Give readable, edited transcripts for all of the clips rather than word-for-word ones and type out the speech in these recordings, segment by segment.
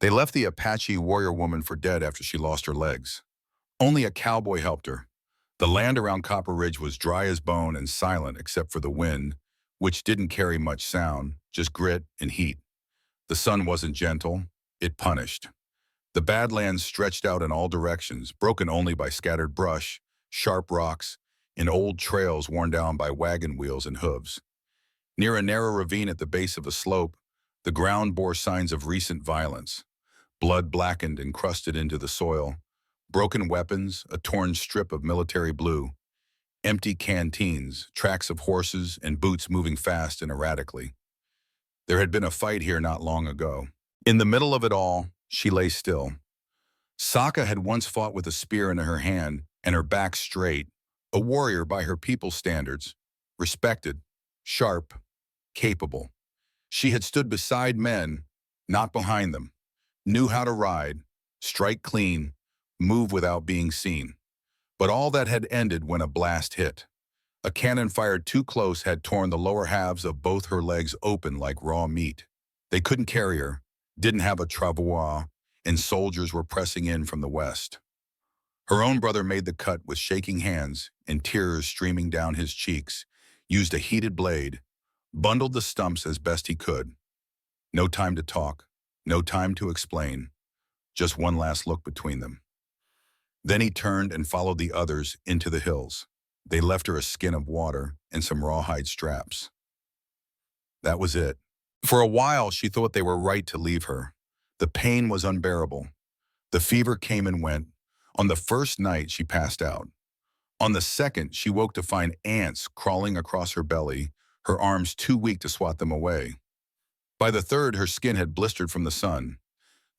They left the Apache warrior woman for dead after she lost her legs. Only a cowboy helped her. The land around Copper Ridge was dry as bone and silent except for the wind, which didn't carry much sound, just grit and heat. The sun wasn't gentle, it punished. The Badlands stretched out in all directions, broken only by scattered brush, sharp rocks, and old trails worn down by wagon wheels and hooves. Near a narrow ravine at the base of a slope, the ground bore signs of recent violence. Blood blackened and crusted into the soil, broken weapons, a torn strip of military blue, empty canteens, tracks of horses, and boots moving fast and erratically. There had been a fight here not long ago. In the middle of it all, she lay still. Sokka had once fought with a spear in her hand and her back straight, a warrior by her people's standards, respected, sharp, capable. She had stood beside men, not behind them, knew how to ride, strike clean, move without being seen. But all that had ended when a blast hit. A cannon fired too close had torn the lower halves of both her legs open like raw meat. They couldn't carry her, didn't have a travois, and soldiers were pressing in from the west. Her own brother made the cut with shaking hands and tears streaming down his cheeks, used a heated blade, bundled the stumps as best he could. No time to talk, no time to explain, just one last look between them. Then he turned and followed the others into the hills. They left her a skin of water and some rawhide straps. That was it. For a while, she thought they were right to leave her. The pain was unbearable. The fever came and went. On the first night, she passed out. On the second, she woke to find ants crawling across her belly, her arms too weak to swat them away. By the third, her skin had blistered from the sun.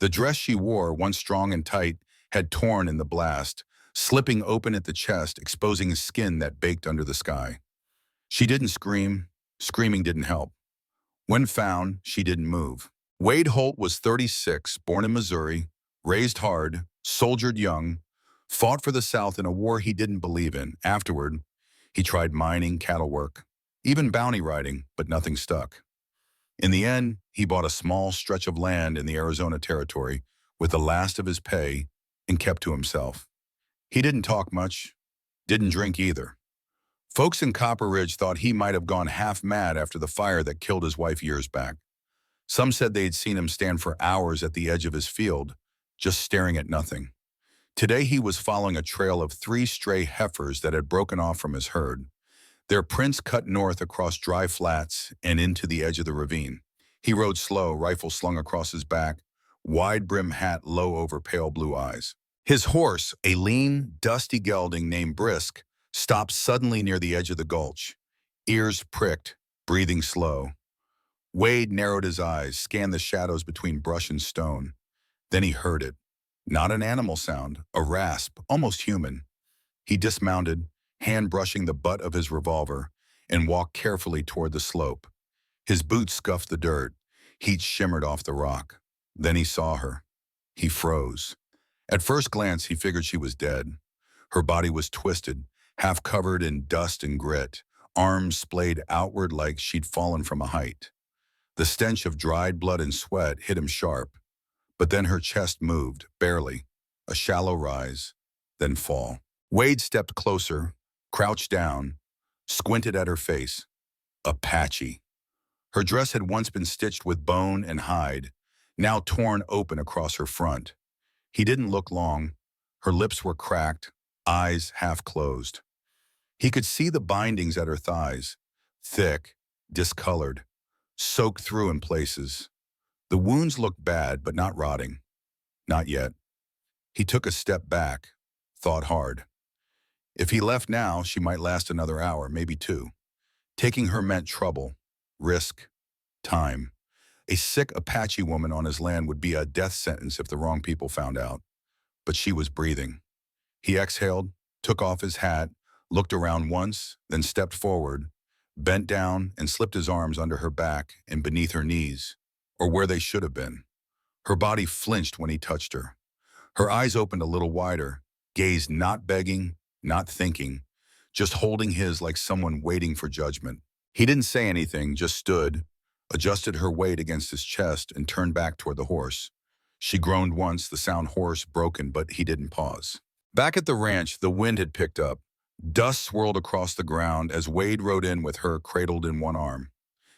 The dress she wore, once strong and tight, had torn in the blast, slipping open at the chest, exposing a skin that baked under the sky. She didn't scream. Screaming didn't help. When found, she didn't move. Wade Holt was 36, born in Missouri, raised hard, soldiered young, fought for the South in a war he didn't believe in. Afterward, he tried mining, cattle work, even bounty riding, but nothing stuck. In the end, he bought a small stretch of land in the Arizona Territory with the last of his pay and kept to himself. He didn't talk much, didn't drink either. Folks in Copper Ridge thought he might have gone half mad after the fire that killed his wife years back. Some said they'd seen him stand for hours at the edge of his field, just staring at nothing. Today he was following a trail of 3 stray heifers that had broken off from his herd. Their prints cut north across dry flats and into the edge of the ravine. He rode slow, rifle slung across his back, wide-brim hat low over pale blue eyes. His horse, a lean, dusty gelding named Brisk, stopped suddenly near the edge of the gulch, ears pricked, breathing slow. Wade narrowed his eyes, scanned the shadows between brush and stone. Then he heard it. Not an animal sound, a rasp, almost human. He dismounted, hand brushing the butt of his revolver, and walked carefully toward the slope. His boots scuffed the dirt. Heat shimmered off the rock. Then he saw her. He froze. At first glance, he figured she was dead. Her body was twisted, half covered in dust and grit, arms splayed outward like she'd fallen from a height. The stench of dried blood and sweat hit him sharp. But then her chest moved, barely, a shallow rise, then fall. Wade stepped closer, crouched down, squinted at her face. Apache. Her dress had once been stitched with bone and hide, now torn open across her front. He didn't look long. Her lips were cracked, eyes half closed. He could see the bindings at her thighs, thick, discolored, soaked through in places. The wounds looked bad, but not rotting. Not yet. He took a step back, thought hard. If he left now, she might last another hour, maybe 2. Taking her meant trouble, risk, time. A sick Apache woman on his land would be a death sentence if the wrong people found out. But she was breathing. He exhaled, took off his hat, looked around once, then stepped forward, bent down and slipped his arms under her back and beneath her knees, or where they should have been. Her body flinched when he touched her. Her eyes opened a little wider, gaze not begging, not thinking, just holding his like someone waiting for judgment. He didn't say anything, just stood, adjusted her weight against his chest and turned back toward the horse. She groaned once, the sound hoarse, broken, but he didn't pause. Back at the ranch, the wind had picked up. Dust swirled across the ground as Wade rode in with her cradled in one arm.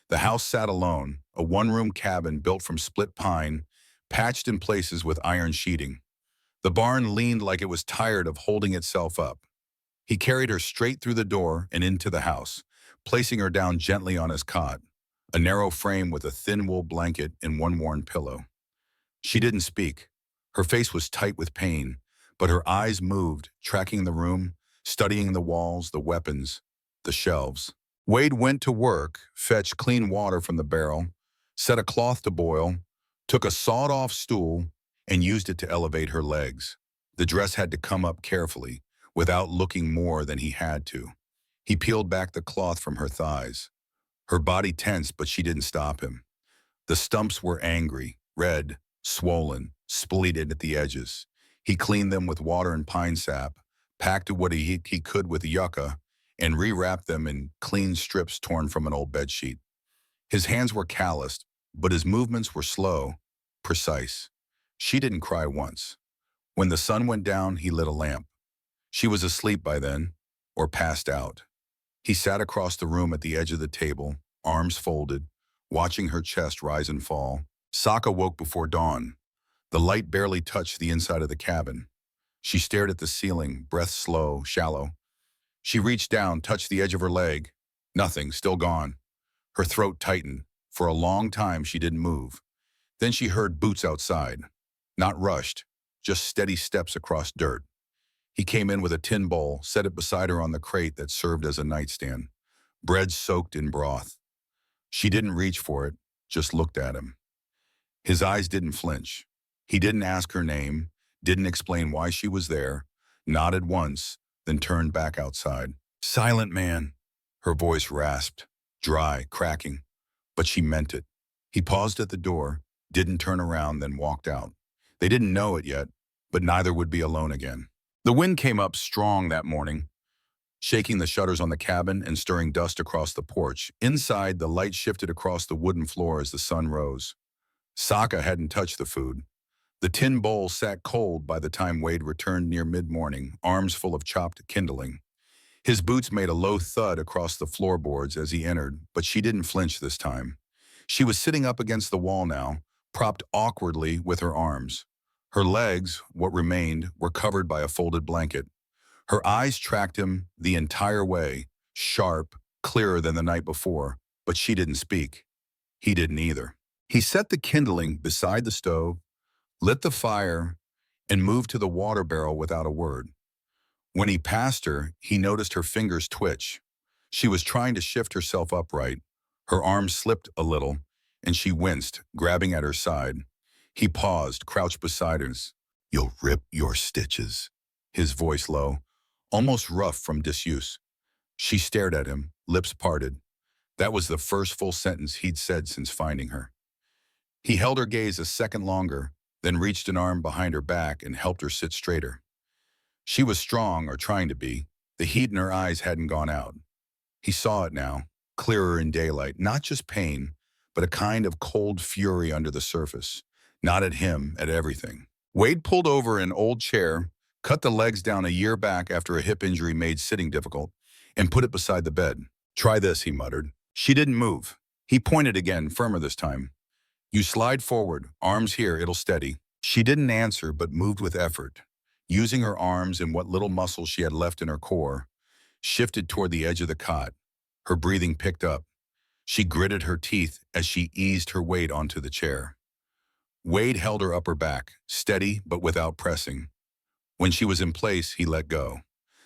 The house sat alone, a one-room cabin built from split pine, patched in places with iron sheeting. The barn leaned like it was tired of holding itself up. He carried her straight through the door and into the house, placing her down gently on his cot, a narrow frame with a thin wool blanket and one worn pillow. She didn't speak. Her face was tight with pain, but her eyes moved, tracking the room, studying the walls, the weapons, the shelves. Wade went to work, fetched clean water from the barrel, set a cloth to boil, took a sawed-off stool, and used it to elevate her legs. The dress had to come up carefully, without looking more than he had to. He peeled back the cloth from her thighs. Her body tensed, but she didn't stop him. The stumps were angry, red, swollen, spleeted at the edges. He cleaned them with water and pine sap, packed what he could with yucca, and rewrapped them in clean strips torn from an old bedsheet. His hands were calloused, but his movements were slow, precise. She didn't cry once. When the sun went down, he lit a lamp. She was asleep by then, or passed out. He sat across the room at the edge of the table, arms folded, watching her chest rise and fall. Sokka woke before dawn. The light barely touched the inside of the cabin. She stared at the ceiling, breath slow, shallow. She reached down, touched the edge of her leg. Nothing, still gone. Her throat tightened. For a long time, she didn't move. Then she heard boots outside. Not rushed, just steady steps across dirt. He came in with a tin bowl, set it beside her on the crate that served as a nightstand. Bread soaked in broth. She didn't reach for it, just looked at him. His eyes didn't flinch. He didn't ask her name, didn't explain why she was there, nodded once, then turned back outside. "Silent man," her voice rasped, dry, cracking, but she meant it. He paused at the door, didn't turn around, then walked out. They didn't know it yet, but neither would be alone again. The wind came up strong that morning, shaking the shutters on the cabin and stirring dust across the porch. Inside, the light shifted across the wooden floor as the sun rose. Sokka hadn't touched the food. The tin bowl sat cold by the time Wade returned near mid-morning, arms full of chopped kindling. His boots made a low thud across the floorboards as he entered, but she didn't flinch this time. She was sitting up against the wall now, propped awkwardly with her arms. Her legs, what remained, were covered by a folded blanket. Her eyes tracked him the entire way, sharp, clearer than the night before, but she didn't speak. He didn't either. He set the kindling beside the stove, lit the fire, and moved to the water barrel without a word. When he passed her, he noticed her fingers twitch. She was trying to shift herself upright. Her arms slipped a little, and she winced, grabbing at her side. He paused, crouched beside her. "You'll rip your stitches," his voice low, almost rough from disuse. She stared at him, lips parted. That was the first full sentence he'd said since finding her. He held her gaze a second longer, then reached an arm behind her back and helped her sit straighter. She was strong, or trying to be. The heat in her eyes hadn't gone out. He saw it now, clearer in daylight, not just pain, but a kind of cold fury under the surface. Not at him, at everything. Wade pulled over an old chair, cut the legs down a year back after a hip injury made sitting difficult, and put it beside the bed. "Try this," he muttered. She didn't move. He pointed again, firmer this time. "You slide forward, arms here, it'll steady." She didn't answer, but moved with effort, using her arms and what little muscle she had left in her core, shifted toward the edge of the cot. Her breathing picked up. She gritted her teeth as she eased her weight onto the chair. Wade held her upper back, steady but without pressing. When she was in place, he let go.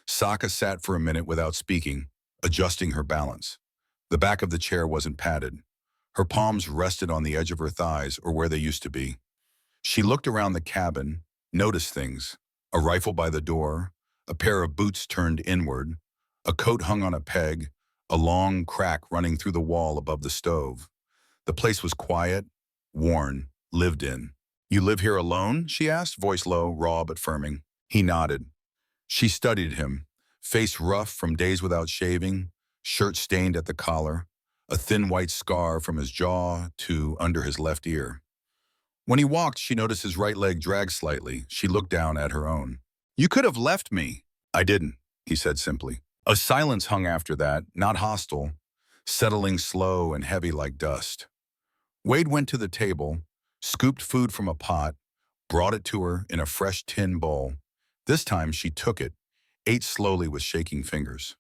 Sokka sat for a minute without speaking, adjusting her balance. The back of the chair wasn't padded. Her palms rested on the edge of her thighs, or where they used to be. She looked around the cabin, noticed things. A rifle by the door, a pair of boots turned inward, a coat hung on a peg, a long crack running through the wall above the stove. The place was quiet, worn, lived in. "You live here alone?" she asked, voice low, raw but firming. He nodded. She studied him, face rough from days without shaving, shirt stained at the collar, a thin white scar from his jaw to under his left ear. When he walked, she noticed his right leg drag slightly. She looked down at her own. "You could have left me." "I didn't," he said simply. A silence hung after that, not hostile, settling slow and heavy like dust. Wade went to the table, scooped food from a pot, brought it to her in a fresh tin bowl. This time she took it, ate slowly with shaking fingers.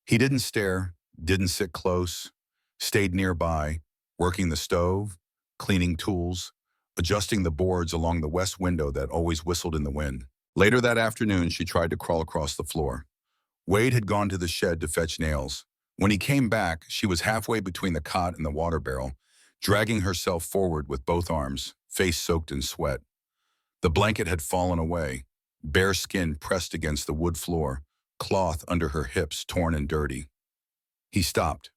He didn't stare, didn't sit close, stayed nearby, working the stove, cleaning tools, adjusting the boards along the west window that always whistled in the wind. Later that afternoon, she tried to crawl across the floor. Wade had gone to the shed to fetch nails. When he came back, she was halfway between the cot and the water barrel, dragging herself forward with both arms, face soaked in sweat. The blanket had fallen away, bare skin pressed against the wood floor, cloth under her hips torn and dirty. He stopped,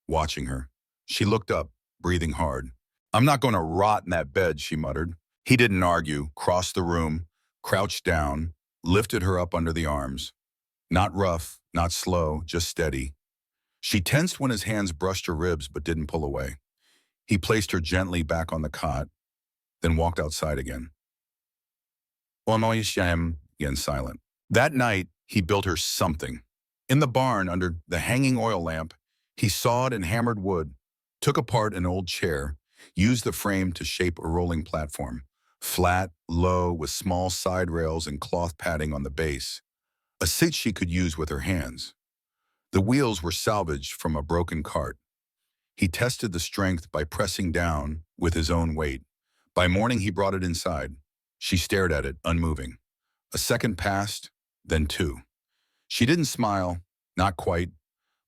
watching her. She looked up, breathing hard. "I'm not going to rot in that bed," she muttered. He didn't argue, crossed the room, crouched down, lifted her up under the arms. Not rough, not slow, just steady. She tensed when his hands brushed her ribs but didn't pull away. He placed her gently back on the cot, then walked outside again. Again silent. That night, he built her something. In the barn, under the hanging oil lamp, he sawed and hammered wood, took apart an old chair, used the frame to shape a rolling platform, flat, low, with small side rails and cloth padding on the base, a seat she could use with her hands. The wheels were salvaged from a broken cart. He tested the strength by pressing down with his own weight. By morning, he brought it inside. She stared at it, unmoving. A second passed, then two. She didn't smile, not quite,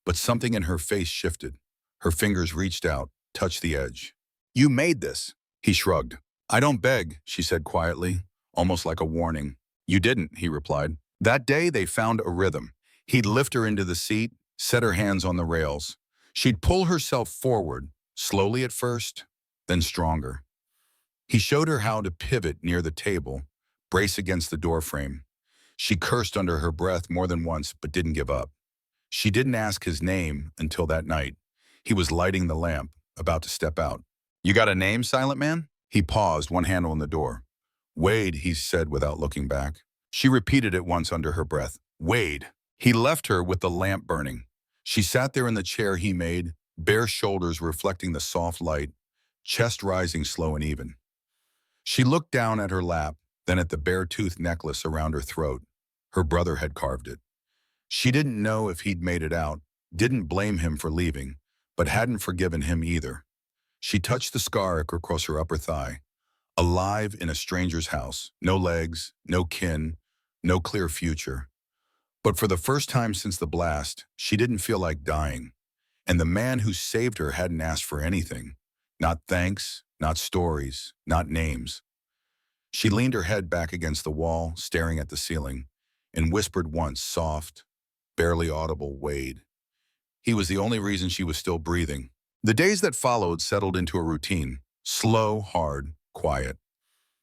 but something in her face shifted. Her fingers reached out, touched the edge. "You made this," he shrugged. "I don't beg," she said quietly, almost like a warning. "You didn't," he replied. That day, they found a rhythm. He'd lift her into the seat, set her hands on the rails. She'd pull herself forward, slowly at first, then stronger. He showed her how to pivot near the table, brace against the doorframe. She cursed under her breath more than once, but didn't give up. She didn't ask his name until that night. He was lighting the lamp, about to step out. "You got a name, Silent Man?" He paused, one hand on the door. "Wade," he said without looking back. She repeated it once under her breath. "Wade." He left her with the lamp burning. She sat there in the chair he made, bare shoulders reflecting the soft light, chest rising slow and even. She looked down at her lap, then at the bare-toothed necklace around her throat. Her brother had carved it. She didn't know if he'd made it out, didn't blame him for leaving, but hadn't forgiven him either. She touched the scar across her upper thigh. Alive in a stranger's house, no legs, no kin, no clear future. But for the first time since the blast, she didn't feel like dying. And the man who saved her hadn't asked for anything. Not thanks, not stories, not names. She leaned her head back against the wall, staring at the ceiling, and whispered once, soft, barely audible, "Wade." He was the only reason she was still breathing. The days that followed settled into a routine, slow, hard, quiet.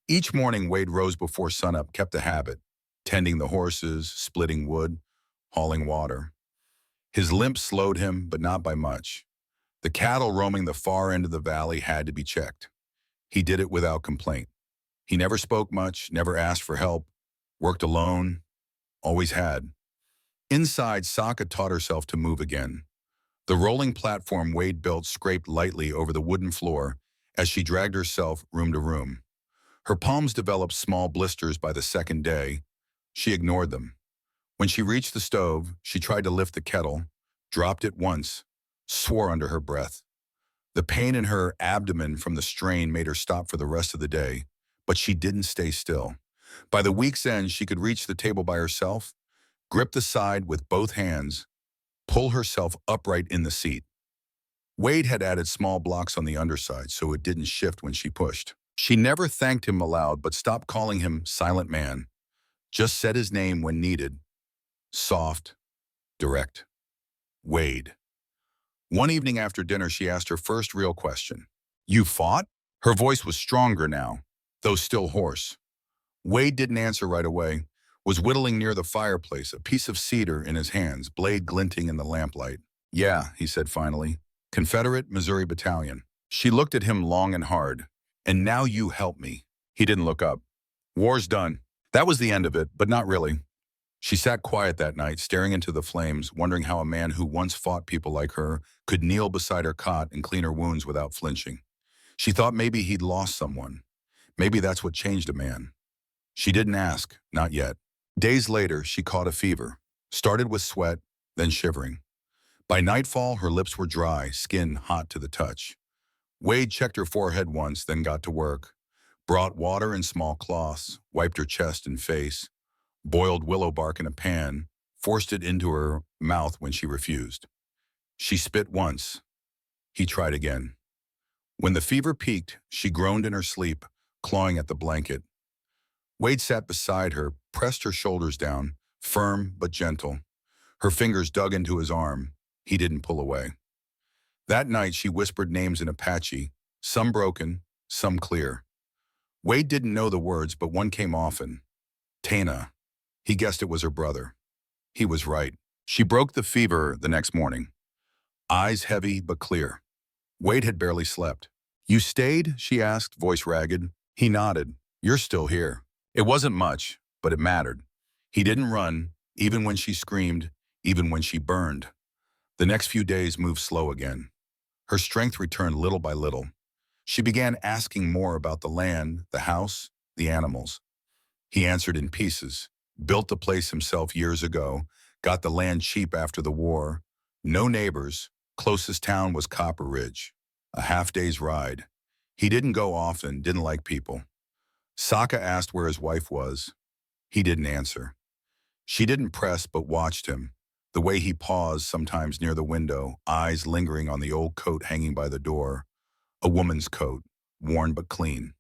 Each morning, Wade rose before sunup, kept a habit, tending the horses, splitting wood, hauling water. His limp slowed him, but not by much. The cattle roaming the far end of the valley had to be checked. He did it without complaint. He never spoke much, never asked for help, worked alone, always had. Inside, Sokka taught herself to move again. The rolling platform Wade built scraped lightly over the wooden floor as she dragged herself room to room. Her palms developed small blisters by the second day. She ignored them. When she reached the stove, she tried to lift the kettle, dropped it once, swore under her breath. The pain in her abdomen from the strain made her stop for the rest of the day, but she didn't stay still. By the week's end, she could reach the table by herself, grip the side with both hands, pull herself upright in the seat. Wade had added small blocks on the underside so it didn't shift when she pushed. She never thanked him aloud, but stopped calling him Silent Man. Just said his name when needed. Soft, direct. Wade. One evening after dinner, she asked her first real question. "You fought?" Her voice was stronger now, though still hoarse. Wade didn't answer right away, was whittling near the fireplace, a piece of cedar in his hands, blade glinting in the lamplight. "Yeah," he said finally. "Confederate Missouri Battalion." She looked at him long and hard. And now you help me. He didn't look up. War's done. That was the end of it, but not really. She sat quiet that night, staring into the flames, wondering how a man who once fought people like her could kneel beside her cot and clean her wounds without flinching. She thought maybe he'd lost someone. Maybe that's what changed a man. She didn't ask, not yet. Days later, she caught a fever. Started with sweat, then shivering. By nightfall, her lips were dry, skin hot to the touch. Wade checked her forehead once, then got to work. Brought water in small cloths, wiped her chest and face, boiled willow bark in a pan, forced it into her mouth when she refused. She spit once. He tried again. When the fever peaked, she groaned in her sleep, clawing at the blanket. Wade sat beside her, pressed her shoulders down, firm but gentle. Her fingers dug into his arm. He didn't pull away. That night, she whispered names in Apache, some broken, some clear. Wade didn't know the words, but one came often. Tana. He guessed it was her brother. He was right. She broke the fever the next morning. Eyes heavy but clear. Wade had barely slept. You stayed? She asked, voice ragged. He nodded. You're still here. It wasn't much, but it mattered. He didn't run, even when she screamed, even when she burned. The next few days moved slow again. Her strength returned little by little. She began asking more about the land, the house, the animals. He answered in pieces. Built the place himself years ago, got the land cheap after the war. No neighbors. Closest town was Copper Ridge. A half-day's ride. He didn't go often, didn't like people. Sokka asked where his wife was. He didn't answer. She didn't press but watched him. The way he paused sometimes near the window, eyes lingering on the old coat hanging by the door. A woman's coat, worn but clean.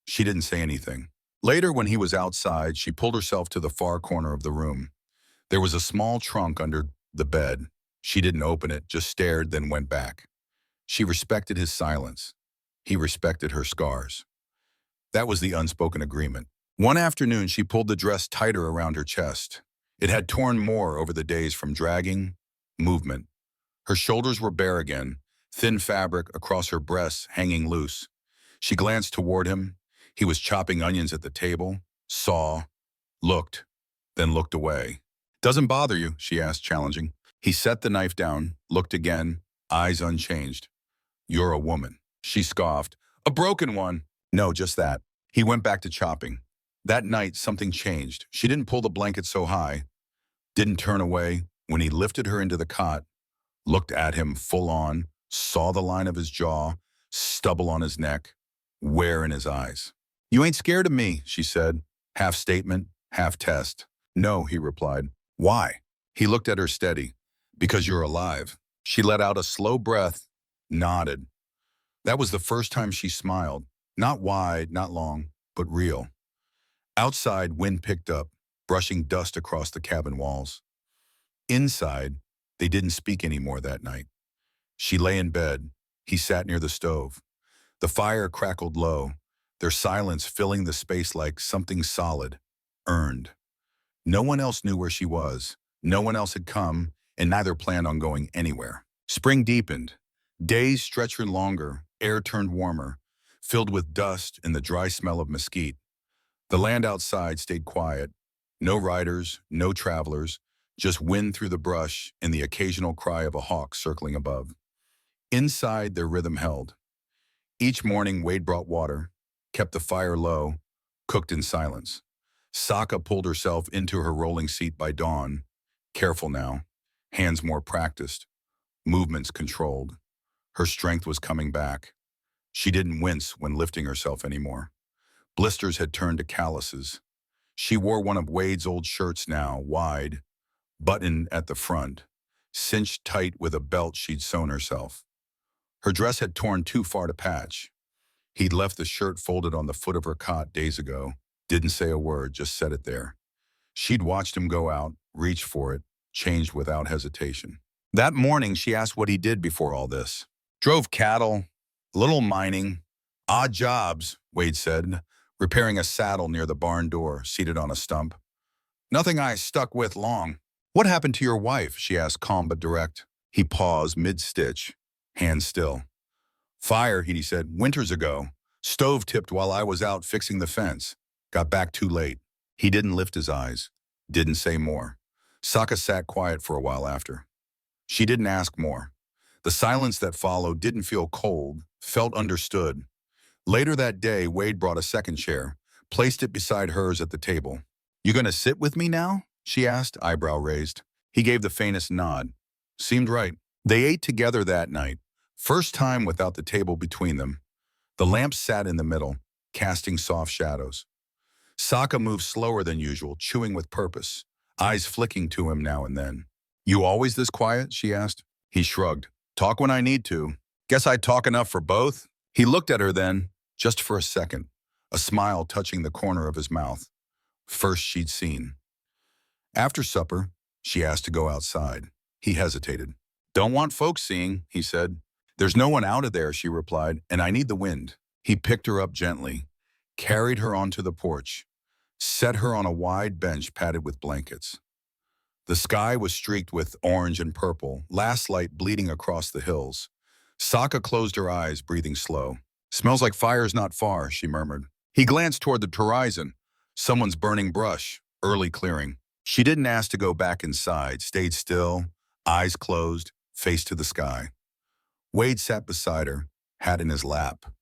She didn't say anything. Later, when he was outside, she pulled herself to the far corner of the room. There was a small trunk under the bed. She didn't open it, just stared, then went back. She respected his silence. He respected her scars. That was the unspoken agreement. One afternoon, she pulled the dress tighter around her chest. It had torn more over the days from dragging, movement. Her shoulders were bare again, thin fabric across her breasts hanging loose. She glanced toward him. He was chopping onions at the table, saw, looked, then looked away. Doesn't bother you? She asked, challenging. He set the knife down, looked again, eyes unchanged. You're a woman. She scoffed. A broken one. No, just that. He went back to chopping. That night, something changed. She didn't pull the blanket so high, didn't turn away. When he lifted her into the cot, looked at him full on, saw the line of his jaw, stubble on his neck, wear in his eyes. You ain't scared of me, she said, half statement, half test. No, he replied. Why? He looked at her steady. Because you're alive. She let out a slow breath, nodded. That was the first time she smiled. Not wide, not long, but real. Outside, wind picked up, brushing dust across the cabin walls. Inside, they didn't speak anymore that night. She lay in bed. He sat near the stove. The fire crackled low, their silence filling the space like something solid, earned. No one else knew where she was. No one else had come, and neither planned on going anywhere. Spring deepened. Days stretched longer, air turned warmer, filled with dust and the dry smell of mesquite. The land outside stayed quiet. No riders, no travelers, just wind through the brush and the occasional cry of a hawk circling above. Inside, their rhythm held. Each morning, Wade brought water, kept the fire low, cooked in silence. Sokka pulled herself into her rolling seat by dawn, careful now, hands more practiced, movements controlled. Her strength was coming back. She didn't wince when lifting herself anymore. Blisters had turned to calluses. She wore one of Wade's old shirts now, wide, buttoned at the front, cinched tight with a belt she'd sewn herself. Her dress had torn too far to patch. He'd left the shirt folded on the foot of her cot days ago, didn't say a word, just set it there. She'd watched him go out, reach for it, changed without hesitation. That morning, she asked what he did before all this. Drove cattle, a little mining, odd jobs, Wade said, repairing a saddle near the barn door, seated on a stump. Nothing I stuck with long. What happened to your wife? She asked, calm but direct. He paused mid-stitch, hands still. Fire, he said, winters ago. Stove tipped while I was out fixing the fence. Got back too late. He didn't lift his eyes. Didn't say more. Sokka sat quiet for a while after. She didn't ask more. The silence that followed didn't feel cold, felt understood. Later that day, Wade brought a second chair, placed it beside hers at the table. "You gonna sit with me now?" she asked, eyebrow raised. He gave the faintest nod. Seemed right. They ate together that night, first time without the table between them. The lamp sat in the middle, casting soft shadows. Sokka moved slower than usual, chewing with purpose, eyes flicking to him now and then. "You always this quiet?" she asked. He shrugged. "Talk when I need to. Guess I talk enough for both?" He looked at her then, just for a second, a smile touching the corner of his mouth. First she'd seen. After supper, she asked to go outside. He hesitated. "Don't want folks seeing," he said. "There's no one out of there," she replied, "and I need the wind." He picked her up gently, carried her onto the porch, set her on a wide bench padded with blankets. The sky was streaked with orange and purple, last light bleeding across the hills. Sokka closed her eyes, breathing slow. "Smells like fire's not far," she murmured. He glanced toward the horizon. Someone's burning brush, early clearing. She didn't ask to go back inside, stayed still, eyes closed, face to the sky. Wade sat beside her, hat in his lap.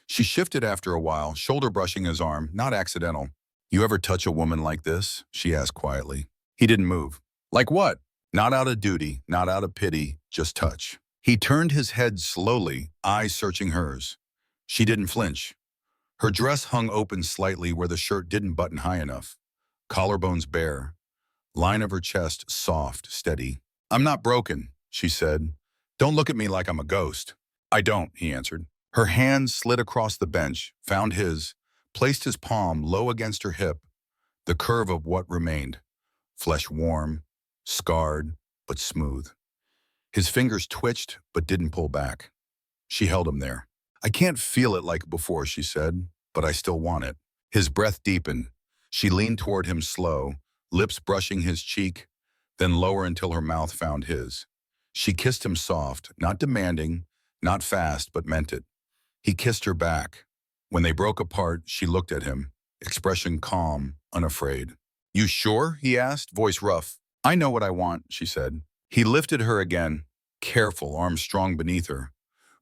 She shifted after a while, shoulder brushing his arm, not accidental. "You ever touch a woman like this?" she asked quietly. He didn't move. "Like what?" "Not out of duty, not out of pity, just touch." He turned his head slowly, eyes searching hers. She didn't flinch. Her dress hung open slightly where the shirt didn't button high enough. Collarbones bare. Line of her chest soft, steady. "I'm not broken," she said. "Don't look at me like I'm a ghost." "I don't," he answered. Her hand slid across the bench, found his, placed his palm low against her hip, the curve of what remained. Flesh warm, scarred, but smooth. His fingers twitched, but didn't pull back. She held him there. "I can't feel it like before," she said, "but I still want it." His breath deepened. She leaned toward him slow, lips brushing his cheek, then lower until her mouth found his. She kissed him soft, not demanding, not fast, but meant it. He kissed her back. When they broke apart, she looked at him, expression calm, unafraid. "You sure?" he asked, voice rough. "I know what I want," she said. He lifted her again, careful, arms strong beneath her,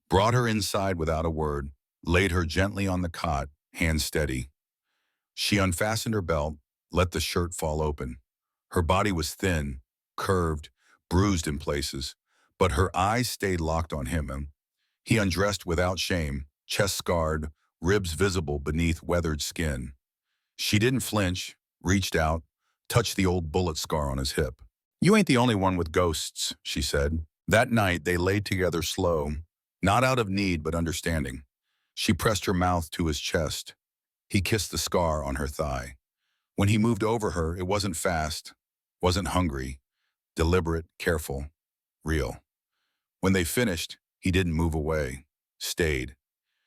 brought her inside without a word, laid her gently on the cot, hands steady. She unfastened her belt, let the shirt fall open. Her body was thin, curved, bruised in places, but her eyes stayed locked on him. He undressed without shame, chest scarred, ribs visible beneath weathered skin. She didn't flinch, reached out, touched the old bullet scar on his hip. "You ain't the only one with ghosts," she said. That night they lay together slow, not out of need but understanding. She pressed her mouth to his chest. He kissed the scar on her thigh. When he moved over her, it wasn't fast, wasn't hungry, deliberate, careful, real. When they finished, he didn't move away, stayed.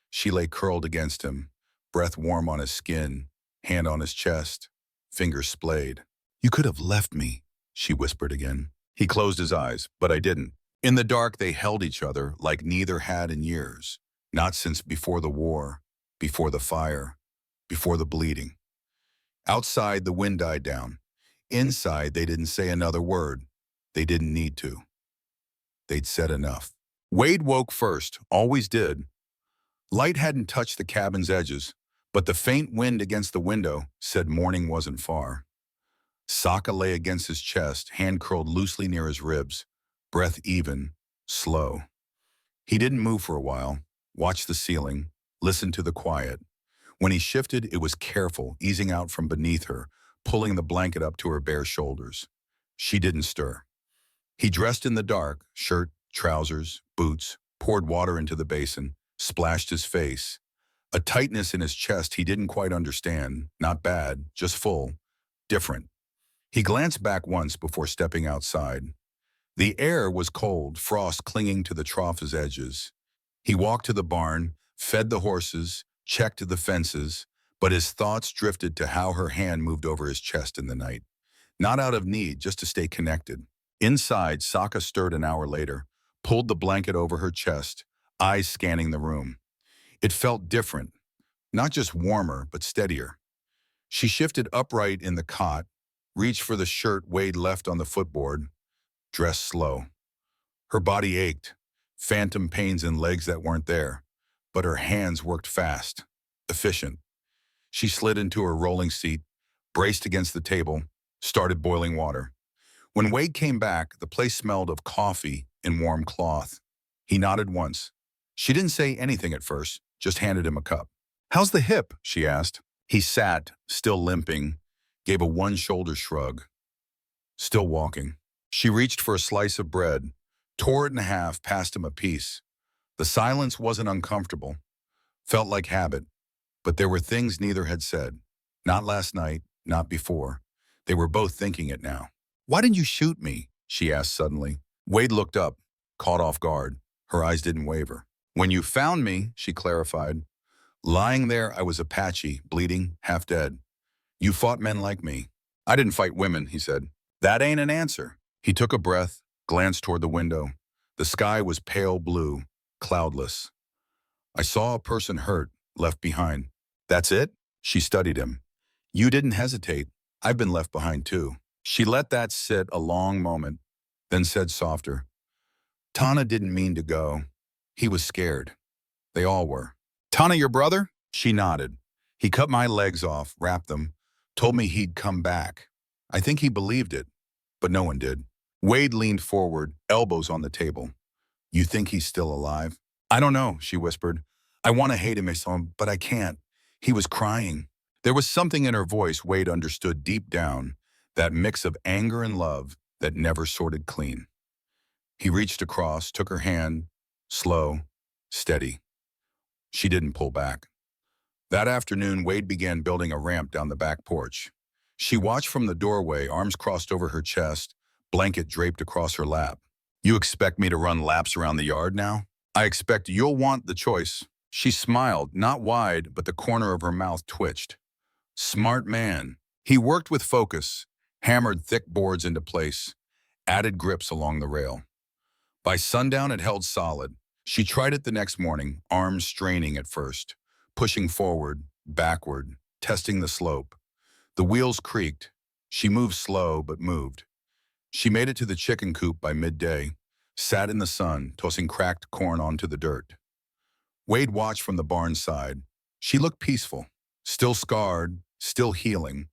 She lay curled against him, breath warm on his skin, hand on his chest, fingers splayed. "You could have left me," she whispered again. He closed his eyes, but I didn't. In the dark, they held each other like neither had in years, not since before the war, before the fire, before the bleeding. Outside, the wind died down. Inside, they didn't say another word. They didn't need to. They'd said enough. Wade woke first, always did. Light hadn't touched the cabin's edges, but the faint wind against the window said morning wasn't far. Sokka lay against his chest, hand curled loosely near his ribs, breath even, slow. He didn't move for a while, watched the ceiling, listened to the quiet. When he shifted, it was careful, easing out from beneath her, pulling the blanket up to her bare shoulders. She didn't stir. He dressed in the dark, shirt, trousers, boots, poured water into the basin, splashed his face. A tightness in his chest he didn't quite understand, not bad, just full, different. He glanced back once before stepping outside. The air was cold, frost clinging to the trough's edges. He walked to the barn, fed the horses, checked the fences, but his thoughts drifted to how her hand moved over his chest in the night. Not out of need, just to stay connected. Inside, Sokka stirred an hour later, pulled the blanket over her chest, eyes scanning the room. It felt different, Not just warmer, but steadier. She shifted upright in the cot, reached for the shirt Wade left on the footboard, dressed slow. Her body ached, phantom pains in legs that weren't there, but her hands worked fast, efficient. She slid into her rolling seat, braced against the table, started boiling water. When Wade came back, the place smelled of coffee and warm cloth. He nodded once. She didn't say anything at first, just handed him a cup. "How's the hip?" she asked. He sat, still limping, gave a one-shoulder shrug. Still walking. She reached for a slice of bread, tore it in half, passed him a piece. The silence wasn't uncomfortable, felt like habit, but there were things neither had said. Not last night, not before. They were both thinking it now. "Why didn't you shoot me?" she asked suddenly. Wade looked up, caught off guard. Her eyes didn't waver. "When you found me," she clarified. "Lying there, I was Apache, bleeding, half dead. You fought men like me." "I didn't fight women," he said. "That ain't an answer." He took a breath, glanced toward the window. The sky was pale blue, cloudless. "I saw a person hurt, left behind." "That's it?" She studied him. "You didn't hesitate. I've been left behind too." She let that sit a long moment, then said softer, "Tana didn't mean to go. He was scared. They all were." "Tana, your brother?" She nodded. "He cut my legs off, wrapped them, told me he'd come back. I think he believed it, but no one did." Wade leaned forward, elbows on the table. "You think he's still alive?" "I don't know," she whispered. "I want to hate him, but I can't. He was crying." There was something in her voice Wade understood deep down, that mix of anger and love that never sorted clean. He reached across, took her hand, slow, steady. She didn't pull back. That afternoon, Wade began building a ramp down the back porch. She watched from the doorway, arms crossed over her chest, blanket draped across her lap. "You expect me to run laps around the yard now? I expect you'll want the choice." She smiled, not wide, but the corner of her mouth twitched. Smart man. He worked with focus, hammered thick boards into place, added grips along the rail. By sundown, it held solid. She tried it the next morning, arms straining at first, pushing forward, backward, testing the slope. The wheels creaked. She moved slow, but moved. She made it to the chicken coop by midday, sat in the sun, tossing cracked corn onto the dirt. Wade watched from the barn side. She looked peaceful, still scarred, still healing,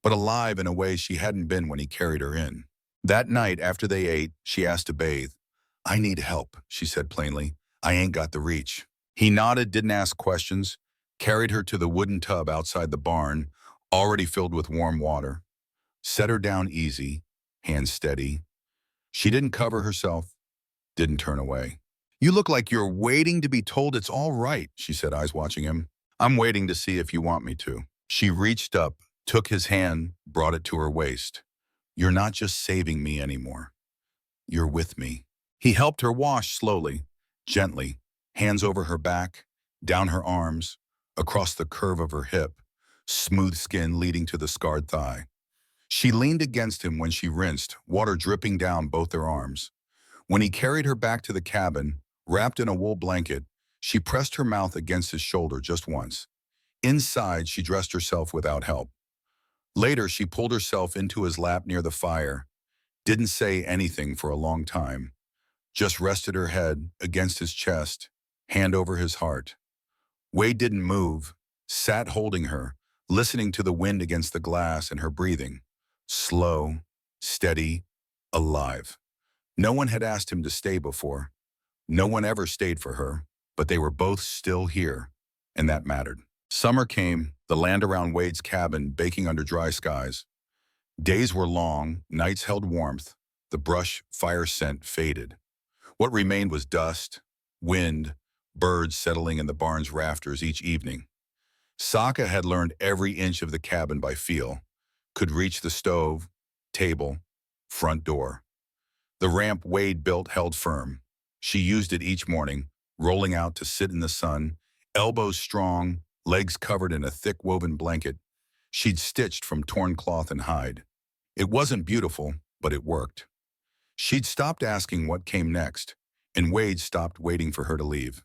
but alive in a way she hadn't been when he carried her in. That night, after they ate, she asked to bathe. "I need help," she said plainly. "I ain't got the reach." He nodded, didn't ask questions, carried her to the wooden tub outside the barn, already filled with warm water. Set her down easy, hands steady. She didn't cover herself, didn't turn away. "You look like you're waiting to be told it's all right," she said, eyes watching him. "I'm waiting to see if you want me to." She reached up, took his hand, brought it to her waist. "You're not just saving me anymore. You're with me." He helped her wash slowly, gently, hands over her back, down her arms, across the curve of her hip, smooth skin leading to the scarred thigh. She leaned against him when she rinsed, water dripping down both their arms. When he carried her back to the cabin, wrapped in a wool blanket, she pressed her mouth against his shoulder just once. Inside, she dressed herself without help. Later, she pulled herself into his lap near the fire, didn't say anything for a long time, just rested her head against his chest, hand over his heart. Wade didn't move, sat holding her, listening to the wind against the glass and her breathing. Slow, steady, alive. No one had asked him to stay before. No one ever stayed for her, but they were both still here, and that mattered. Summer came, the land around Wade's cabin baking under dry skies. Days were long, nights held warmth, the brush fire scent faded. What remained was dust, wind, birds settling in the barn's rafters each evening. Sokka had learned every inch of the cabin by feel, could reach the stove, table, front door. The ramp Wade built held firm. She used it each morning, rolling out to sit in the sun, elbows strong, legs covered in a thick woven blanket she'd stitched from torn cloth and hide. It wasn't beautiful, but it worked. She'd stopped asking what came next, and Wade stopped waiting for her to leave.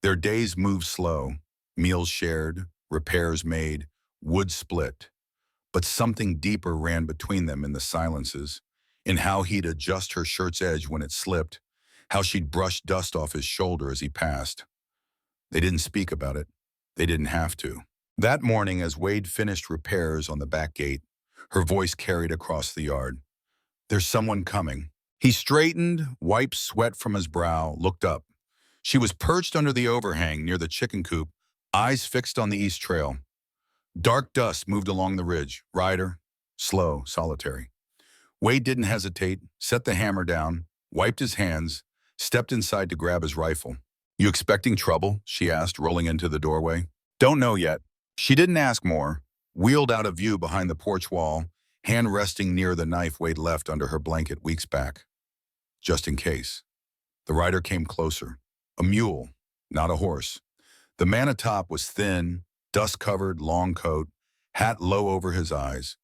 Their days moved slow, Meals shared, repairs made, wood split. But something deeper ran between them in the silences, in how he'd adjust her shirt's edge when it slipped, how she'd brush dust off his shoulder as he passed. They didn't speak about it. They didn't have to. That morning, as Wade finished repairs on the back gate, her voice carried across the yard. "There's someone coming." He straightened, wiped sweat from his brow, looked up. She was perched under the overhang near the chicken coop, eyes fixed on the east trail. Dark dust moved along the ridge, rider, slow, solitary. Wade didn't hesitate, set the hammer down, wiped his hands, stepped inside to grab his rifle. "You expecting trouble?" she asked, rolling into the doorway. "Don't know yet." She didn't ask more, wheeled out of view behind the porch wall, hand resting near the knife Wade left under her blanket weeks back. Just in case. The rider came closer. A mule, not a horse. The man atop was thin, dust-covered, long coat, hat low over his eyes.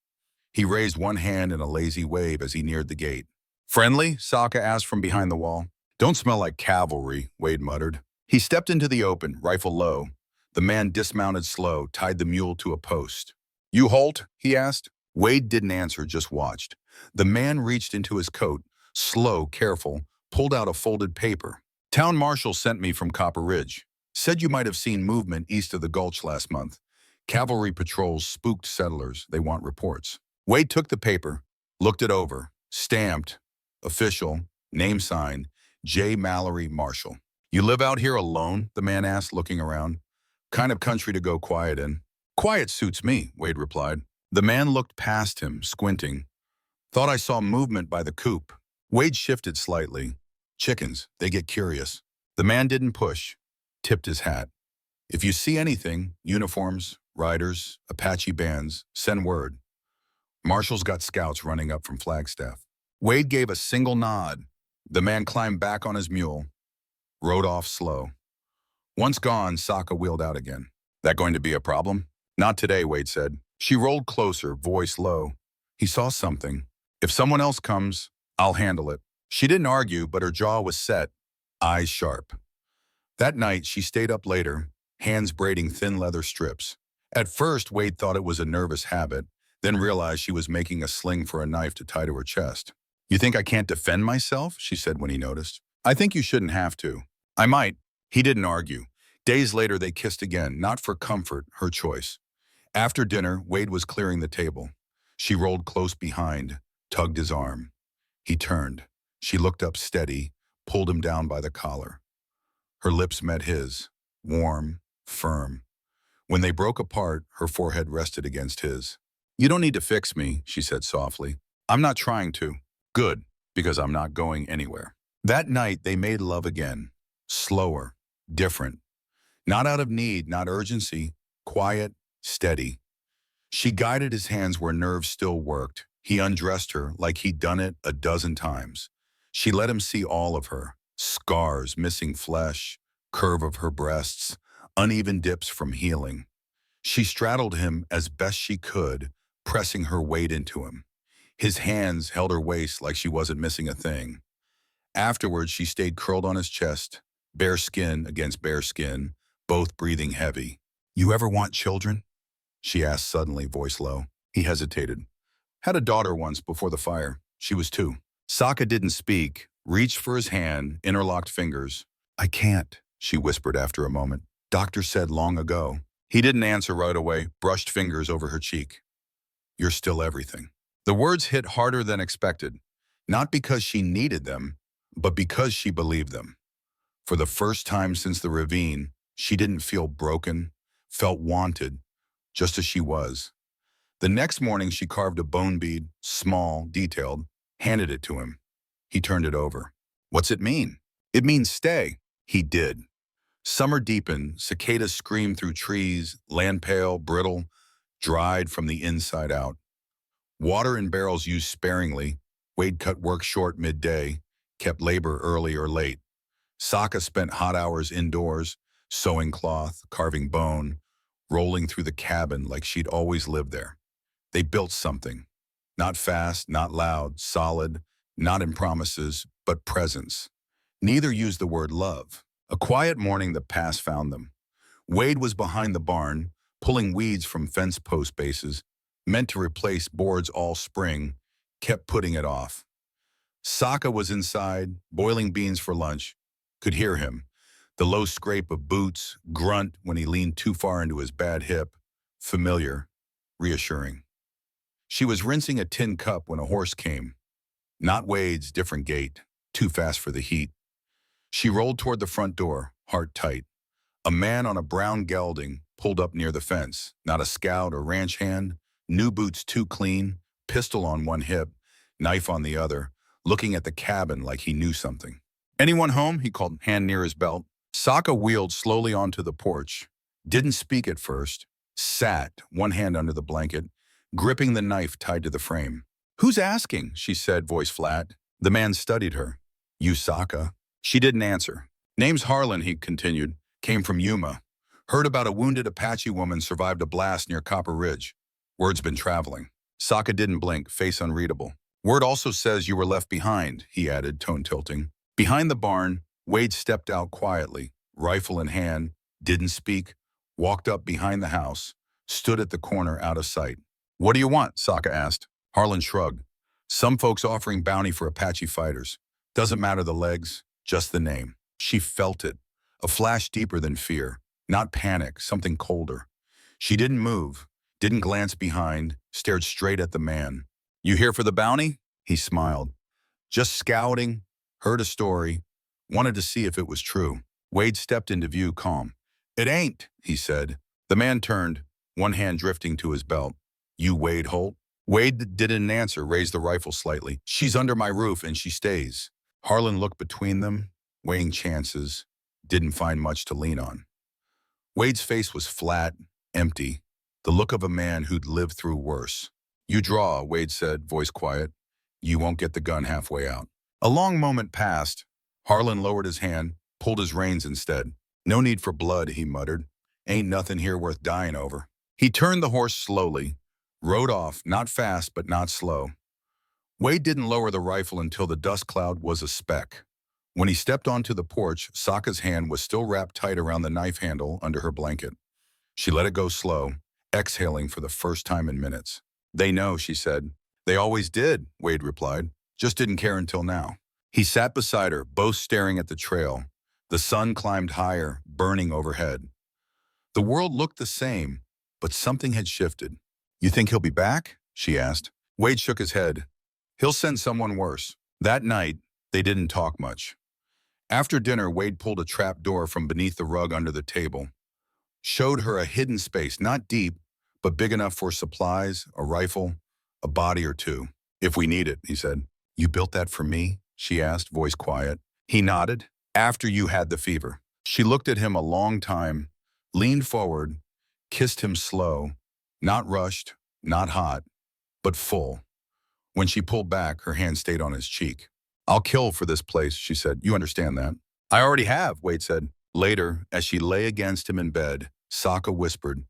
He raised one hand in a lazy wave as he neared the gate. "Friendly?" Sokka asked from behind the wall. "Don't smell like cavalry," Wade muttered. He stepped into the open, rifle low. The man dismounted slow, tied the mule to a post. "You halt?" he asked. Wade didn't answer, just watched. The man reached into his coat, slow, careful, pulled out a folded paper. "Town marshal sent me from Copper Ridge. Said you might have seen movement east of the gulch last month. Cavalry patrols spooked settlers. They want reports." Wade took the paper, looked it over, stamped, official, name signed, J. Mallory, Marshal. "You live out here alone?" the man asked, looking around. "Kind of country to go quiet in." "Quiet suits me," Wade replied. The man looked past him, squinting. "Thought I saw movement by the coop." Wade shifted slightly. "Chickens, they get curious." The man didn't push, tipped his hat. "If you see anything, uniforms, riders, Apache bands, send word." Marshall's got scouts running up from Flagstaff. Wade gave a single nod. The man climbed back on his mule, rode off slow. Once gone, Sokka wheeled out again. "That going to be a problem?" "Not today," Wade said. She rolled closer, voice low. He saw something. "If someone else comes, I'll handle it." She didn't argue, but her jaw was set, eyes sharp. That night, she stayed up later, hands braiding thin leather strips. At first, Wade thought it was a nervous habit, then realized she was making a sling for a knife to tie to her chest. "You think I can't defend myself?" she said when he noticed. "I think you shouldn't have to." "I might." He didn't argue. Days later, they kissed again, not for comfort, her choice. After dinner, Wade was clearing the table. She rolled close behind, tugged his arm. He turned. She looked up steady, pulled him down by the collar. Her lips met his, warm, firm. When they broke apart, her forehead rested against his. "You don't need to fix me," she said softly. "I'm not trying to." "Good, because I'm not going anywhere." That night, they made love again. Slower, different. Not out of need, not urgency. Quiet, steady. She guided his hands where nerves still worked. He undressed her like he'd done it a dozen times. She let him see all of her. Scars, missing flesh, curve of her breasts, uneven dips from healing. She straddled him as best she could, pressing her weight into him. His hands held her waist like she wasn't missing a thing. Afterwards, she stayed curled on his chest, bare skin against bare skin, both breathing heavy. "You ever want children?" she asked suddenly, voice low. He hesitated. "Had a daughter once before the fire. She was 2. Sokka didn't speak, reached for his hand, interlocked fingers. "I can't," she whispered after a moment. "Doctor said long ago." He didn't answer right away, brushed fingers over her cheek. "You're still everything." The words hit harder than expected, not because she needed them, but because she believed them. For the first time since the ravine, she didn't feel broken, felt wanted, just as she was. The next morning, she carved a bone bead, small, detailed, handed it to him. He turned it over. "What's it mean?" "It means stay." He did. Summer deepened, cicadas screamed through trees, land pale, brittle, dried from the inside out. Water in barrels used sparingly. Wade cut work short midday, kept labor early or late. Sokka spent hot hours indoors, sewing cloth, carving bone, rolling through the cabin like she'd always lived there. They built something. Not fast, not loud, solid, not in promises, but presence. Neither used the word love. A quiet morning, the past found them. Wade was behind the barn, pulling weeds from fence post bases, meant to replace boards all spring, kept putting it off. Sokka was inside, boiling beans for lunch. Could hear him. The low scrape of boots, grunt when he leaned too far into his bad hip. Familiar, reassuring. She was rinsing a tin cup when a horse came. Not Wade's, different gait, too fast for the heat. She rolled toward the front door, heart tight. A man on a brown gelding pulled up near the fence, not a scout or ranch hand, new boots too clean, pistol on one hip, knife on the other, looking at the cabin like he knew something. "Anyone home?" he called, hand near his belt. Sokka wheeled slowly onto the porch. Didn't speak at first. Sat, one hand under the blanket, gripping the knife tied to the frame. "Who's asking?" she said, voice flat. The man studied her. "You, Sokka." She didn't answer. "Name's Harlan," he continued. "Came from Yuma. Heard about a wounded Apache woman survived a blast near Copper Ridge. Word's been traveling." Sokka didn't blink, face unreadable. "Word also says you were left behind," he added, tone tilting. Behind the barn, Wade stepped out quietly, rifle in hand, didn't speak, walked up behind the house, stood at the corner out of sight. "What do you want?" Sokka asked. Harlan shrugged. "Some folks offering bounty for Apache fighters. Doesn't matter the legs, just the name." She felt it, a flash deeper than fear, not panic, something colder. She didn't move, didn't glance behind, stared straight at the man. "You here for the bounty?" He smiled. "Just scouting, heard a story, wanted to see if it was true." Wade stepped into view, calm. "It ain't," he said. The man turned, one hand drifting to his belt. "You Wade Holt?" Wade didn't answer, raised the rifle slightly. "She's under my roof and she stays." Harlan looked between them, weighing chances, didn't find much to lean on. Wade's face was flat, empty, the look of a man who'd lived through worse. "You draw," Wade said, voice quiet. "You won't get the gun halfway out." A long moment passed. Harlan lowered his hand, pulled his reins instead. "No need for blood," he muttered. "Ain't nothing here worth dying over." He turned the horse slowly, rode off, not fast but not slow. Wade didn't lower the rifle until the dust cloud was a speck. When he stepped onto the porch, Sokka's hand was still wrapped tight around the knife handle under her blanket. She let it go slow, exhaling for the first time in minutes. "They know," she said. "They always did," Wade replied. "Just didn't care until now." He sat beside her, both staring at the trail. The sun climbed higher, burning overhead. The world looked the same, but something had shifted. "You think he'll be back?" she asked. Wade shook his head. "He'll send someone worse." That night, they didn't talk much. After dinner, Wade pulled a trap door from beneath the rug under the table. Showed her a hidden space, not deep, but big enough for supplies, a rifle, a body or two. "If we need it," he said. "You built that for me?" she asked, voice quiet. He nodded. "After you had the fever." She looked at him a long time, leaned forward, kissed him slow, not rushed, not hot, but full. When she pulled back, her hand stayed on his cheek. "I'll kill for this place," she said. "You understand that?" "I already have," Wade said. Later, as she lay against him in bed, Sokka whispered,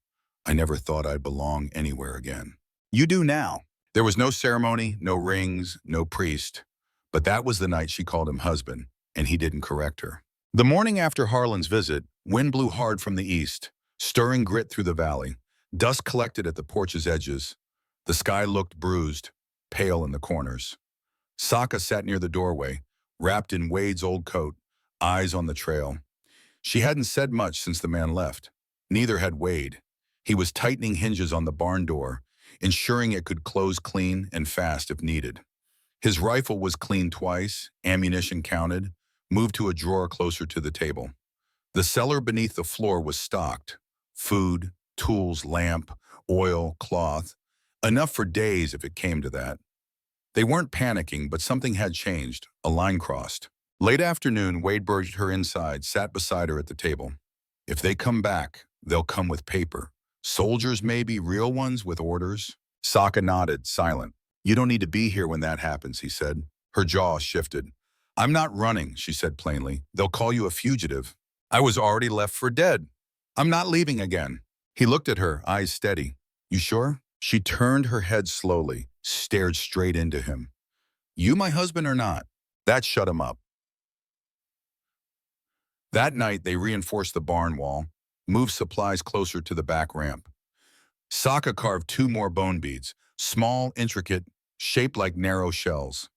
"I never thought I'd belong anywhere again." "You do now." There was no ceremony, no rings, no priest. But that was the night she called him husband, and he didn't correct her. The morning after Harlan's visit, wind blew hard from the east, stirring grit through the valley. Dust collected at the porch's edges. The sky looked bruised, pale in the corners. Sokka sat near the doorway, wrapped in Wade's old coat, eyes on the trail. She hadn't said much since the man left. Neither had Wade. He was tightening hinges on the barn door, ensuring it could close clean and fast if needed. His rifle was cleaned twice, ammunition counted, moved to a drawer closer to the table. The cellar beneath the floor was stocked. Food, tools, lamp, oil, cloth. Enough for days if it came to that. They weren't panicking, but something had changed. A line crossed. Late afternoon, Wade burst her inside, sat beside her at the table. "If they come back, they'll come with paper. Soldiers maybe, real ones with orders." Sokka nodded, silent. "You don't need to be here when that happens," he said. Her jaw shifted. "I'm not running," she said plainly. "They'll call you a fugitive. I was already left for dead. I'm not leaving again." He looked at her, eyes steady. "You sure?" She turned her head slowly, stared straight into him. "You my husband or not?" That shut him up. That night, they reinforced the barn wall, moved supplies closer to the back ramp. Sokka carved 2 more bone beads, small, intricate, shaped like narrow shells.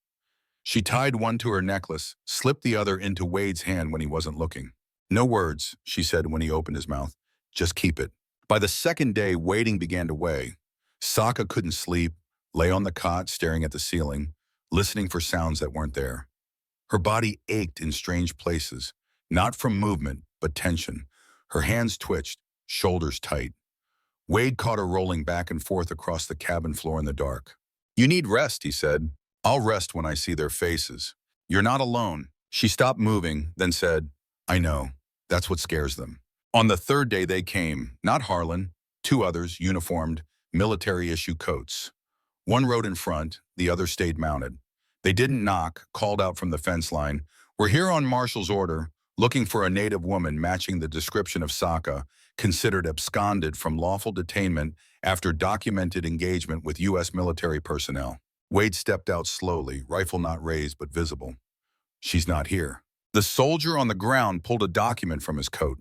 She tied one to her necklace, slipped the other into Wade's hand when he wasn't looking. "No words," she said when he opened his mouth. "Just keep it." By the second day, waiting began to weigh. Sokka couldn't sleep, lay on the cot staring at the ceiling, listening for sounds that weren't there. Her body ached in strange places, not from movement, but tension. Her hands twitched, shoulders tight. Wade caught her rolling back and forth across the cabin floor in the dark. "You need rest," he said. "I'll rest when I see their faces. You're not alone." She stopped moving, then said, "I know. That's what scares them." On the third day they came, not Harlan, 2 others, uniformed, military-issue coats. One rode in front, the other stayed mounted. They didn't knock, called out from the fence line, "We're here on Marshall's order, looking for a native woman matching the description of Sokka, considered absconded from lawful detainment after documented engagement with U.S. military personnel." Wade stepped out slowly, rifle not raised but visible. "She's not here." The soldier on the ground pulled a document from his coat.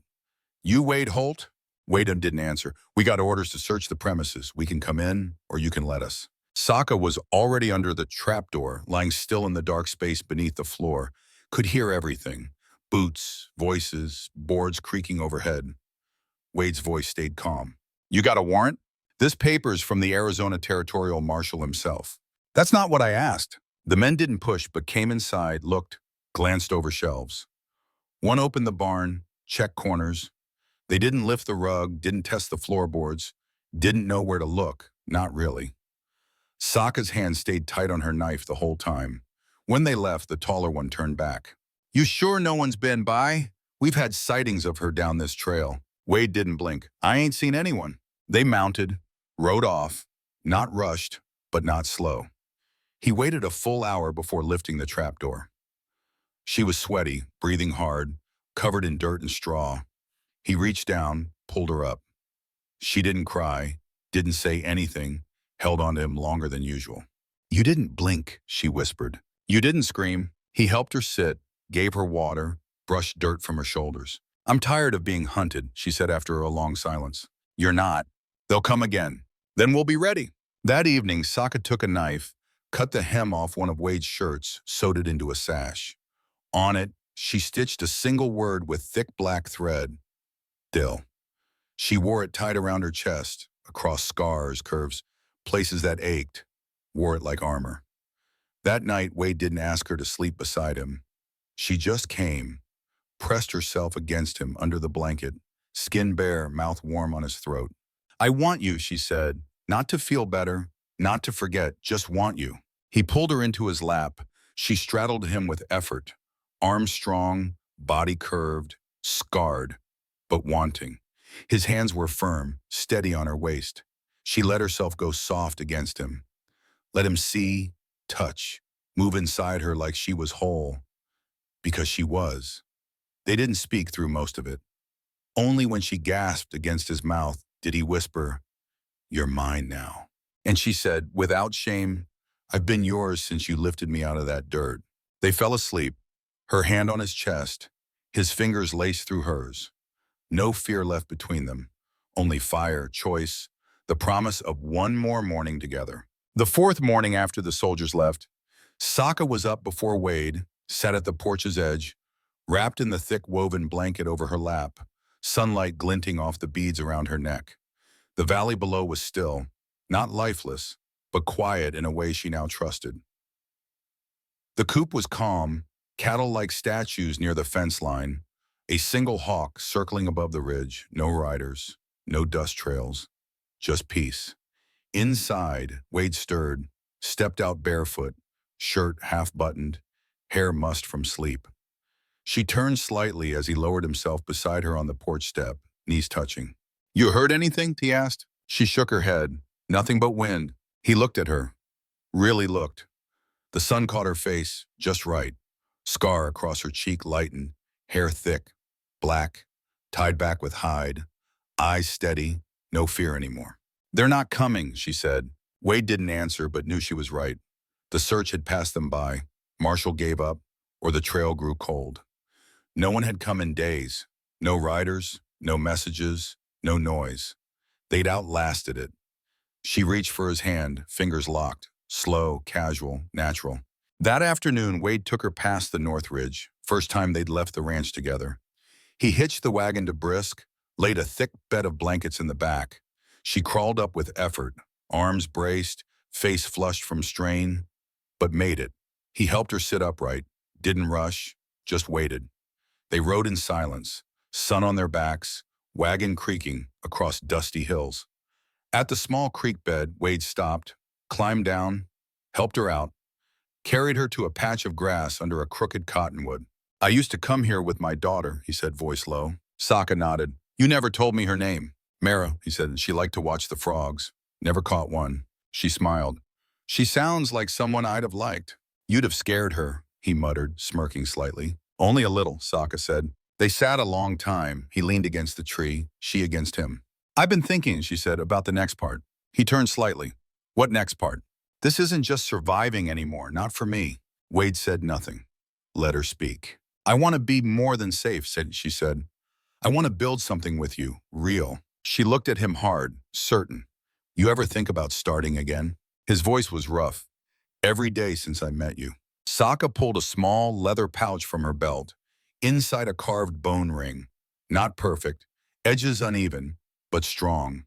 "You Wade Holt?" Wade didn't answer. "We got orders to search the premises. We can come in, or you can let us." Sokka was already under the trapdoor, lying still in the dark space beneath the floor, could hear everything. Boots, voices, boards creaking overhead. Wade's voice stayed calm. "You got a warrant?" "This paper's from the Arizona Territorial Marshal himself." "That's not what I asked." The men didn't push, but came inside, looked, glanced over shelves. One opened the barn, checked corners. They didn't lift the rug, didn't test the floorboards, didn't know where to look, not really. Sokka's hand stayed tight on her knife the whole time. When they left, the taller one turned back. "You sure no one's been by? We've had sightings of her down this trail." Wade didn't blink. "I ain't seen anyone." They mounted, rode off, not rushed, but not slow. He waited a full hour before lifting the trapdoor. She was sweaty, breathing hard, covered in dirt and straw. He reached down, pulled her up. She didn't cry, didn't say anything, held on to him longer than usual. "You didn't blink," she whispered. "You didn't scream." He helped her sit, gave her water, brushed dirt from her shoulders. "I'm tired of being hunted," she said after a long silence. "You're not. They'll come again. Then we'll be ready." That evening, Sokka took a knife, cut the hem off one of Wade's shirts, sewed it into a sash. On it, she stitched a single word with thick black thread. "Dill." She wore it tied around her chest, across scars, curves, places that ached, wore it like armor. That night, Wade didn't ask her to sleep beside him. She just came, pressed herself against him under the blanket, skin bare, mouth warm on his throat. "I want you," she said, "not to feel better, not to forget, just want you." He pulled her into his lap. She straddled him with effort, arms strong, body curved, scarred, but wanting. His hands were firm, steady on her waist. She let herself go soft against him. Let him see, touch, move inside her like she was whole. Because she was. They didn't speak through most of it. Only when she gasped against his mouth did he whisper, "You're mine now." And she said, without shame, "I've been yours since you lifted me out of that dirt." They fell asleep, her hand on his chest, his fingers laced through hers. No fear left between them, only fire, choice, the promise of one more morning together. The fourth morning after the soldiers left, Sokka was up before Wade, sat at the porch's edge, wrapped in the thick woven blanket over her lap, sunlight glinting off the beads around her neck. The valley below was still, not lifeless, but quiet in a way she now trusted. The coop was calm, cattle like statues near the fence line, a single hawk circling above the ridge, no riders, no dust trails, just peace. Inside, Wade stirred, stepped out barefoot, shirt half-buttoned, hair mussed from sleep. She turned slightly as he lowered himself beside her on the porch step, knees touching. "You heard anything?" he asked. She shook her head. "Nothing but wind." He looked at her. Really looked. The sun caught her face, just right. Scar across her cheek lightened, hair thick, black, tied back with hide, eyes steady, no fear anymore. "They're not coming," she said. Wade didn't answer, but knew she was right. The search had passed them by. Marshall gave up, or the trail grew cold. No one had come in days. No riders, no messages, no noise. They'd outlasted it. She reached for his hand, fingers locked, slow, casual, natural. That afternoon, Wade took her past the North Ridge, first time they'd left the ranch together. He hitched the wagon to Brisk, laid a thick bed of blankets in the back. She crawled up with effort, arms braced, face flushed from strain, but made it. He helped her sit upright, didn't rush, just waited. They rode in silence, sun on their backs, wagon creaking across dusty hills. At the small creek bed, Wade stopped, climbed down, helped her out, carried her to a patch of grass under a crooked cottonwood. "I used to come here with my daughter," he said, voice low. Sokka nodded. "You never told me her name." "Mara," he said, and she liked to watch the frogs. "Never caught one." She smiled. "She sounds like someone I'd have liked." "You'd have scared her," he muttered, smirking slightly. "Only a little," Sokka said. They sat a long time. He leaned against the tree, she against him. "I've been thinking," she said, "about the next part." He turned slightly. "What next part?" "This isn't just surviving anymore, not for me." Wade said nothing. Let her speak. "I want to be more than safe," she said. "I want to build something with you, real." She looked at him hard, certain. "You ever think about starting again?" His voice was rough. "Every day since I met you." Sokka pulled a small leather pouch from her belt, inside a carved bone ring. Not perfect, edges uneven, but strong.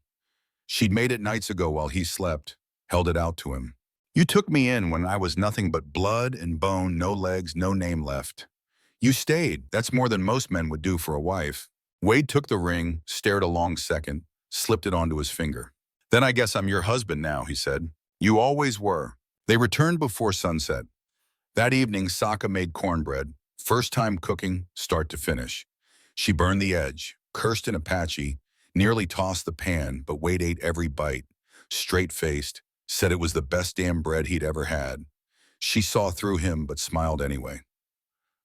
She'd made it nights ago while he slept, held it out to him. "You took me in when I was nothing but blood and bone, no legs, no name left. You stayed. That's more than most men would do for a wife." Wade took the ring, stared a long second, slipped it onto his finger. "Then I guess I'm your husband now," he said. "You always were." They returned before sunset. That evening, Sokka made cornbread, first time cooking, start to finish. She burned the edge, cursed an Apache, nearly tossed the pan, but Wade ate every bite, straight-faced, said it was the best damn bread he'd ever had. She saw through him, but smiled anyway.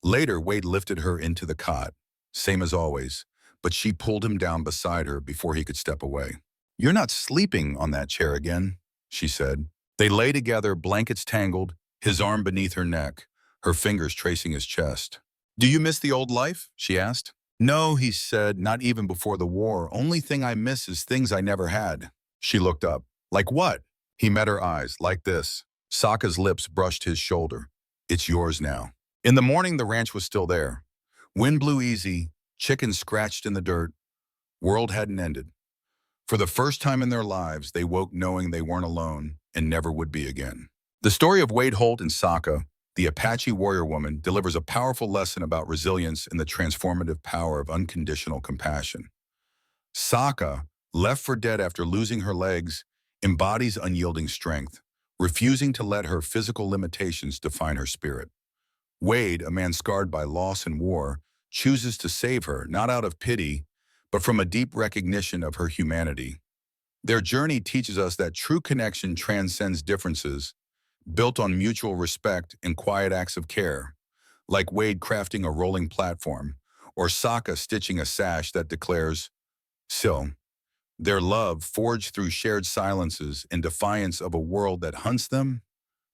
Later, Wade lifted her into the cot, same as always, but she pulled him down beside her before he could step away. "You're not sleeping on that chair again," she said. They lay together, blankets tangled, his arm beneath her neck, her fingers tracing his chest. "Do you miss the old life?" she asked. "No," he said, "not even before the war. Only thing I miss is things I never had." She looked up. "Like what?" He met her eyes, like this. Sokka's lips brushed his shoulder. "It's yours now." In the morning, the ranch was still there. Wind blew easy, chickens scratched in the dirt. World hadn't ended. For the first time in their lives, they woke knowing they weren't alone and never would be again. The story of Wade Holt and Sokka, the Apache warrior woman, delivers a powerful lesson about resilience and the transformative power of unconditional compassion. Sokka, left for dead after losing her legs, embodies unyielding strength, refusing to let her physical limitations define her spirit. Wade, a man scarred by loss and war, chooses to save her, not out of pity, but from a deep recognition of her humanity. Their journey teaches us that true connection transcends differences, built on mutual respect and quiet acts of care, like Wade crafting a rolling platform, or Sokka stitching a sash that declares, "Sil." Their love, forged through shared silences in defiance of a world that hunts them,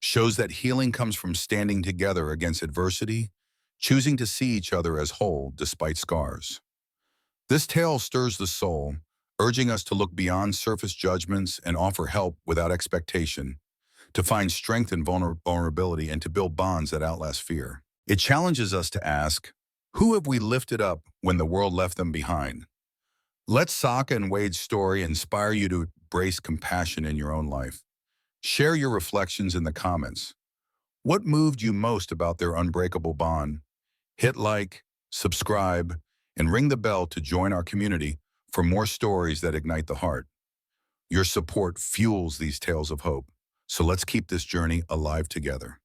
shows that healing comes from standing together against adversity, choosing to see each other as whole despite scars. This tale stirs the soul, urging us to look beyond surface judgments and offer help without expectation, to find strength in vulnerability and to build bonds that outlast fear. It challenges us to ask, who have we lifted up when the world left them behind? Let Sokka and Wade's story inspire you to embrace compassion in your own life. Share your reflections in the comments. What moved you most about their unbreakable bond? Hit like, subscribe, and ring the bell to join our community for more stories that ignite the heart. Your support fuels these tales of hope, so let's keep this journey alive together.